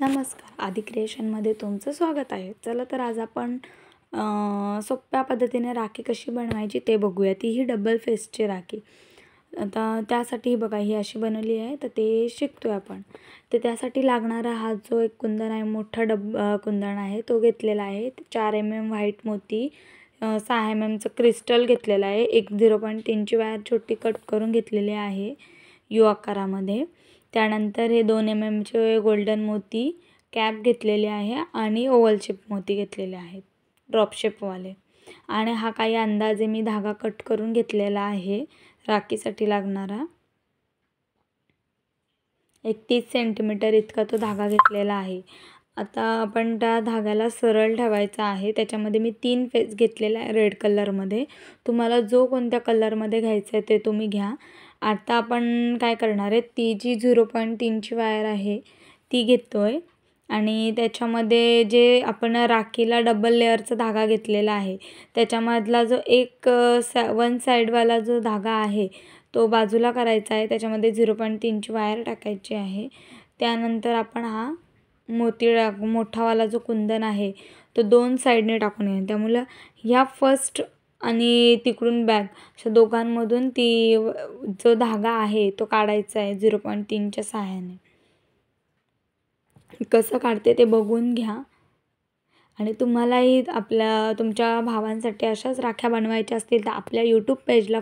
नमस्कार, आदी क्रिएशनमध्ये तुमचं स्वागत आहे. चला तर आज आपण सोप्या पद्धतीने राखी कशी बनवायची ते बघूया. ती ही डबल फेसची राखी. आता त्यासाठी बघा ही अशी बनवली आहे, तर ते शिकतोय आपण. तर त्यासाठी लागणारा हा जो एक कुंदन आहे, मोठा कुंदन आहे तो घेतलेला आहे. 4 mm व्हाईट मोती, 6 mmचं क्रिस्टल घेतलेलं आहे. एक 0.3ची वायर छोटी कट करून घेतलेली आहे यू आकारामध्ये. त्यानंतर हे 2 mmचे गोल्डन मोती कॅप घेतलेले आहे आणि ओव्हल शेप मोती घेतलेले आहेत, ड्रॉप शेपवाले. आणि हा काही अंदाजे मी धागा कट करून घेतलेला आहे राखीसाठी लागणारा. 30 सेंटीमीटर इतका तो धागा घेतलेला आहे. आता आपण त्या धाग्याला सरळ ठेवायचा आहे. त्याच्यामध्ये मी 3 फेस घेतलेला आहे रेड कलरमध्ये. तुम्हाला जो कोणत्या कलरमध्ये घ्यायचा आहे ते तुम्ही घ्या. आता आपण काय करणार आहे, ती जी 0.3ची वायर आहे ती घेतोय आणि त्याच्यामध्ये जे आपण राखीला डबल लेअरचा धागा घेतलेला आहे त्याच्यामधला जो एक वन साईडवाला जो धागा आहे तो बाजूला करायचा आहे. त्याच्यामध्ये 0.3ची वायर टाकायची आहे. त्यानंतर आपण हा मोठावाला जो कुंदन आहे तो 2 साईडने टाकून येईल. त्यामुळे ह्या फर्स्ट आणि तिकडून बॅक अशा दोघांमधून जो धागा आहे तो काढायचा आहे 0.3च्या सहाय्याने. कसं काढते ते बघून घ्या. आणि तुम्हालाही तुमच्या भावांसाठी अशाच राख्या बनवायच्या असतील तर आपल्या यूट्यूब पेजला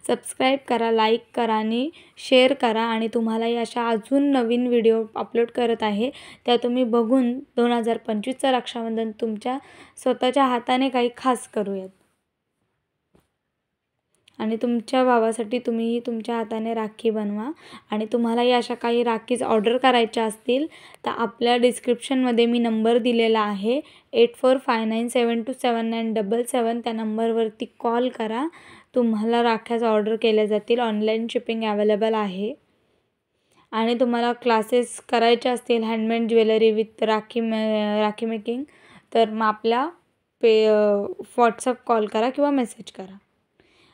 सबस्क्राईब करा, लाईक करा आणि शेअर करा. आणि तुम्हालाही अशा अजून नवीन व्हिडिओ अपलोड करत आहे त्या तुम्ही बघून 2025चं रक्षाबंधन तुमच्या स्वतःच्या हाताने काही खास करूयात. आणि तुमच्या भावासाठी तुम्हीही तुमच्या हाताने राखी बनवा. आणि तुम्हालाही अशा काही राखीज ऑर्डर करायच्या असतील तर आपल्या डिस्क्रिप्शनमध्ये मी नंबर दिलेला आहे 8459727977. त्या नंबरवरती कॉल करा. तुम्हाला राख्याच ऑर्डर केल्या जातील. ऑनलाईन शिपिंग अवेलेबल आहे. आणि तुम्हाला क्लासेस करायचे असतील handmade jewellery with rakhi making तर मग आपल्या व्हॉट्सअप कॉल करा किंवा मेसेज करा.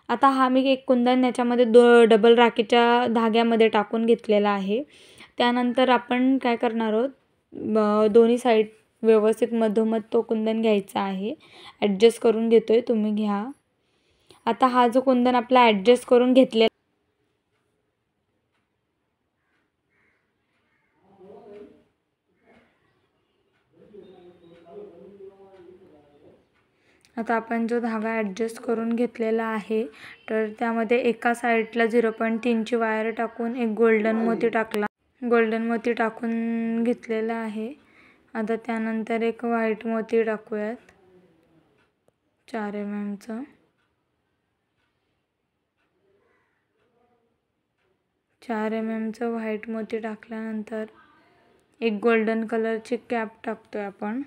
आता हा मी एक कुंदन याच्यामध्ये डबल राखीच्या धाग्यामध्ये टाकून घेतलेला आहे. त्यानंतर आपण काय करणार आहोत, दोन्ही साईड व्यवस्थित मधोमध तो कुंदन घ्यायचा आहे. ॲडजस्ट करून घेतोय, तुम्ही घ्या. आता हा जो कुंदन आपला ॲडजस्ट करून घेतलेला आता आपण जो धागा ॲडजस्ट करून घेतलेला आहे तर त्यामध्ये एका साईडला 0.3ची वायर टाकून एक गोल्डन मोती टाकून घेतलेला आहे. आता त्यानंतर एक व्हाईट मोती टाकूयात 4 mmचं. 4 mmचं व्हाईट मोती टाकल्यानंतर एक गोल्डन कलरची कॅप टाकतोय आपण.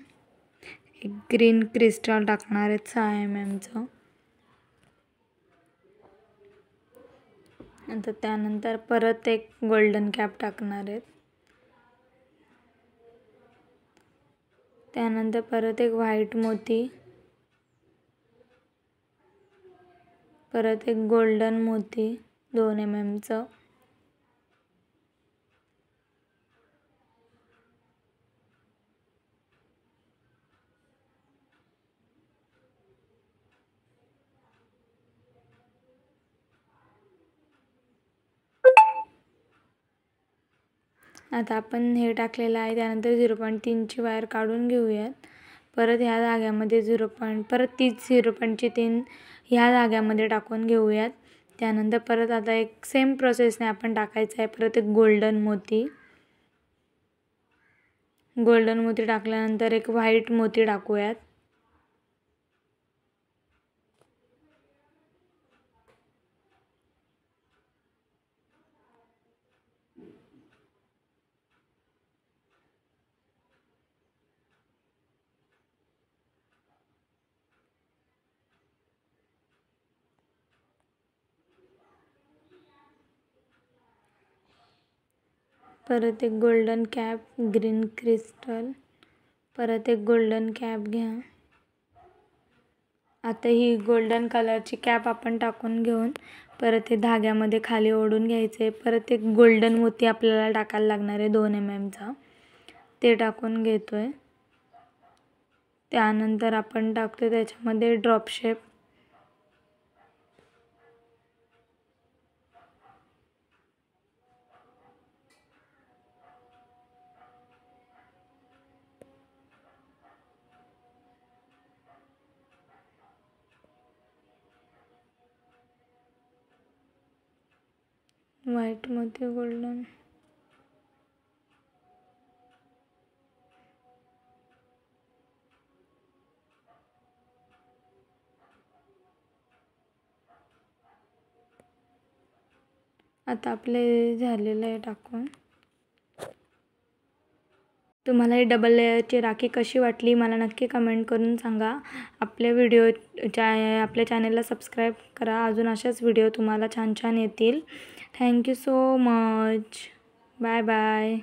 एक ग्रीन क्रिस्टल टाकणार आहेत 6 mmचं. नंतर त्यानंतर परत एक गोल्डन कॅप टाकणार आहेत. त्यानंतर परत एक व्हाईट मोती, परत एक गोल्डन मोती 2 mmचं. आता आपण हे टाकलेलं आहे. त्यानंतर 0.3ची वायर काढून घेऊयात. परत ह्या धाग्यामध्ये परत 0.3 ह्या धाग्यामध्ये टाकून घेऊयात. त्यानंतर परत आता एक सेम प्रोसेसने आपण टाकायचं आहे. परत एक गोल्डन मोती टाकल्यानंतर एक व्हाईट मोती टाकूयात. परत एक गोल्डन कॅप, ग्रीन क्रिस्टल, परत एक गोल्डन कॅप घ्या. आता ही गोल्डन कलरची कॅप आपण टाकून घेऊन परत हे धाग्यामध्ये खाली ओढून घ्यायचे. परत एक गोल्डन मोती आपल्याला टाकायला लागणार आहे 2 mmचा. ते टाकून घेतो आहे. त्यानंतर आपण टाकतो त्याच्यामध्ये ड्रॉप शेप. व्हाईटमध्ये गोल्डन. आता आपले झालेलं आहे टाकून. तुम्हाला ही डबल लेयरची राखी कशी वाटली मला नक्की कमेंट करून सांगा. आपल्या चॅनलला सबस्क्राईब करा. अजून अशाच व्हिडिओ तुम्हाला छान छान येतील. Thank you so much. Bye bye.